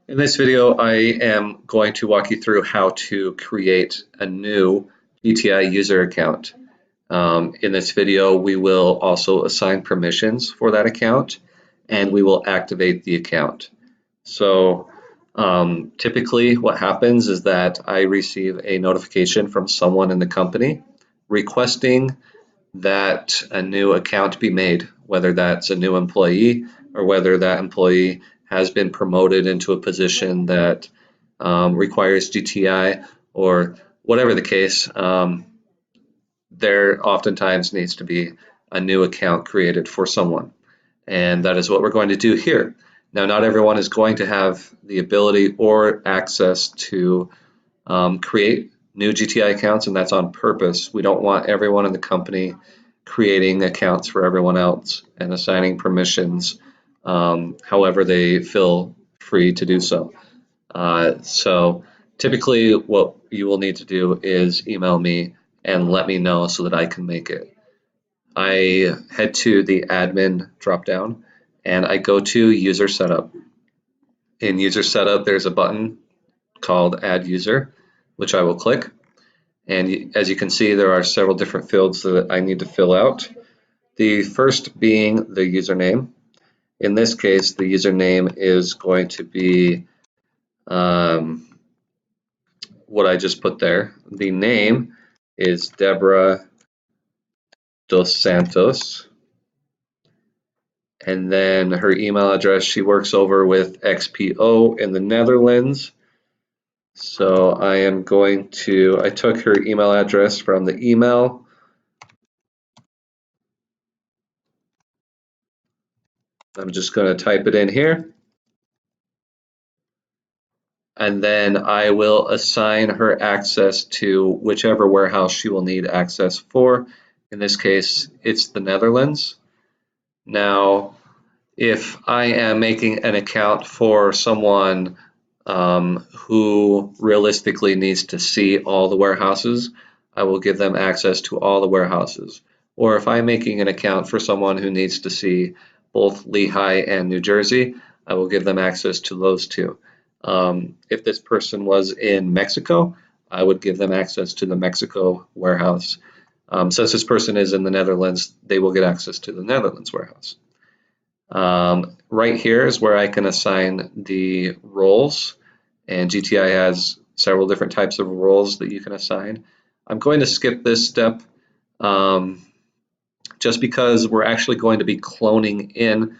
In this video, I am going to walk you through how to create a new GTI user account. In this video, we will also assign permissions for that account, and we will activate the account. So typically what happens is that I receive a notification from someone in the company requesting that a new account be made, whether that's a new employee or whether that employee has been promoted into a position that requires GTI or whatever the case. There oftentimes needs to be a new account created for someone, and that is what we're going to do here. Now, not everyone is going to have the ability or access to create new GTI accounts, and that's on purpose. We don't want everyone in the company creating accounts for everyone else and assigning permissions however they feel free to do so. So typically what you will need to do is email me and let me know so that I can make it. I head to the admin dropdown and I go to user setup. In user setup, there's a button called add user, which I will click. And as you can see, there are several different fields that I need to fill out. The first being the username. In this case, the username is going to be what I just put there. The name is Deborah Dos Santos. And then her email address, she works over with XPO in the Netherlands. So I took her email address from the email. I'm just going to type it in here. And then I will assign her access to whichever warehouse she will need access for. In this case, it's the Netherlands. Now, if I am making an account for someone who realistically needs to see all the warehouses, I will give them access to all the warehouses. Or if I'm making an account for someone who needs to see both Lehigh and New Jersey, I will give them access to those two. If this person was in Mexico, I would give them access to the Mexico warehouse. Since this person is in the Netherlands, they will get access to the Netherlands warehouse. Right here is where I can assign the roles, and GTI has several different types of roles that you can assign. I'm going to skip this step just because we're actually going to be cloning in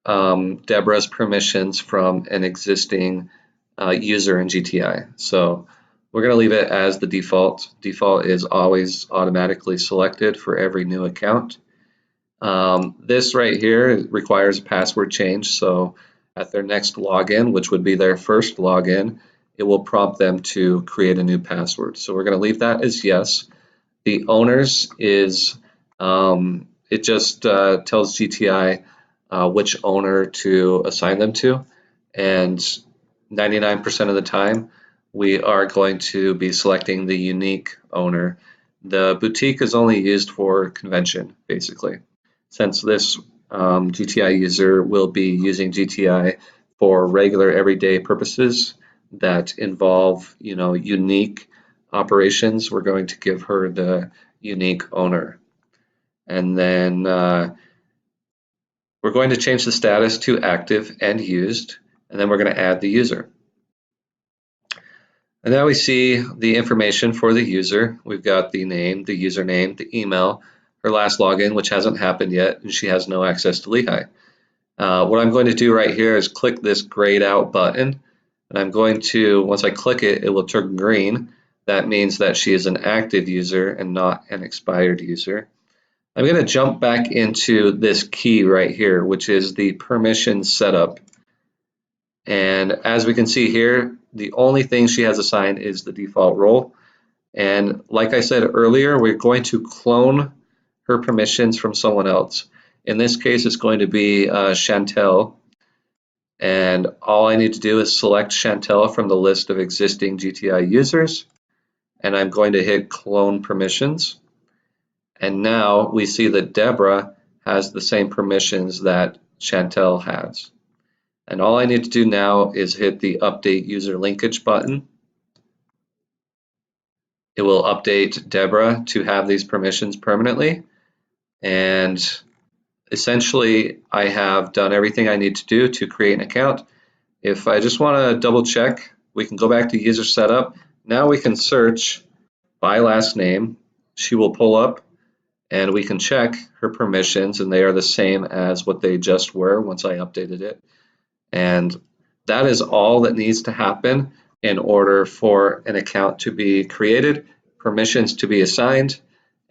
Deborah's permissions from an existing user in GTI. So we're going to leave it as the default. Default is always automatically selected for every new account. This right here requires a password change, so at their next login, which would be their first login, it will prompt them to create a new password. So we're going to leave that as yes. The owners is, it just tells GTI which owner to assign them to, and 99% of the time we are going to be selecting the unique owner. The boutique is only used for convention, basically. Since this GTI user will be using GTI for regular everyday purposes that involve, unique operations, we're going to give her the unique owner. And then we're going to change the status to active and used, and then we're going to add the user. And now we see the information for the user. We've got the name, the username, the email, her last login, which hasn't happened yet, and she has no access to Lehigh. What I'm going to do right here is click this grayed out button, and I'm going to, once I click it, it will turn green. That means that she is an active user and not an expired user. I'm going to jump back into this key right here, which is the permission setup. And as we can see here, the only thing she has assigned is the default role. And like I said earlier, we're going to clone her permissions from someone else. In this case, it's going to be Chantel. And all I need to do is select Chantel from the list of existing GTI users. And I'm going to hit clone permissions. And now we see that Deborah has the same permissions that Chantel has. And all I need to do now is hit the update user linkage button. It will update Deborah to have these permissions permanently. And essentially, I have done everything I need to do to create an account. If I just want to double check, we can go back to user setup. Now we can search by last name. She will pull up and we can check her permissions, and they are the same as what they just were once I updated it. And that is all that needs to happen in order for an account to be created, permissions to be assigned,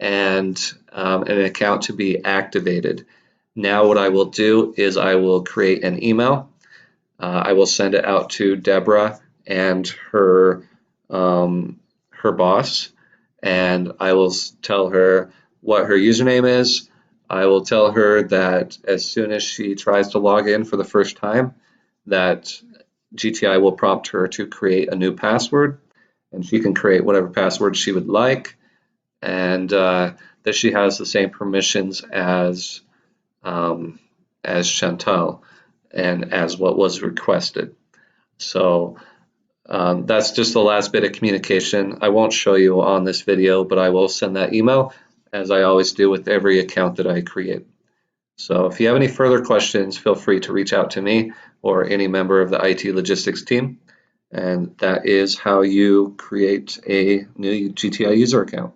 and an account to be activated. Now what I will do is I will create an email. I will send it out to Deborah and her boss, and I will tell her what her username is. I will tell her that as soon as she tries to log in for the first time, that GTI will prompt her to create a new password, and she can create whatever password she would like, and that she has the same permissions as Chantal and as what was requested. So that's just the last bit of communication. I won't show you on this video, but I will send that email as I always do with every account that I create. So if you have any further questions, feel free to reach out to me or any member of the IT logistics team. And that is how you create a new GTI user account.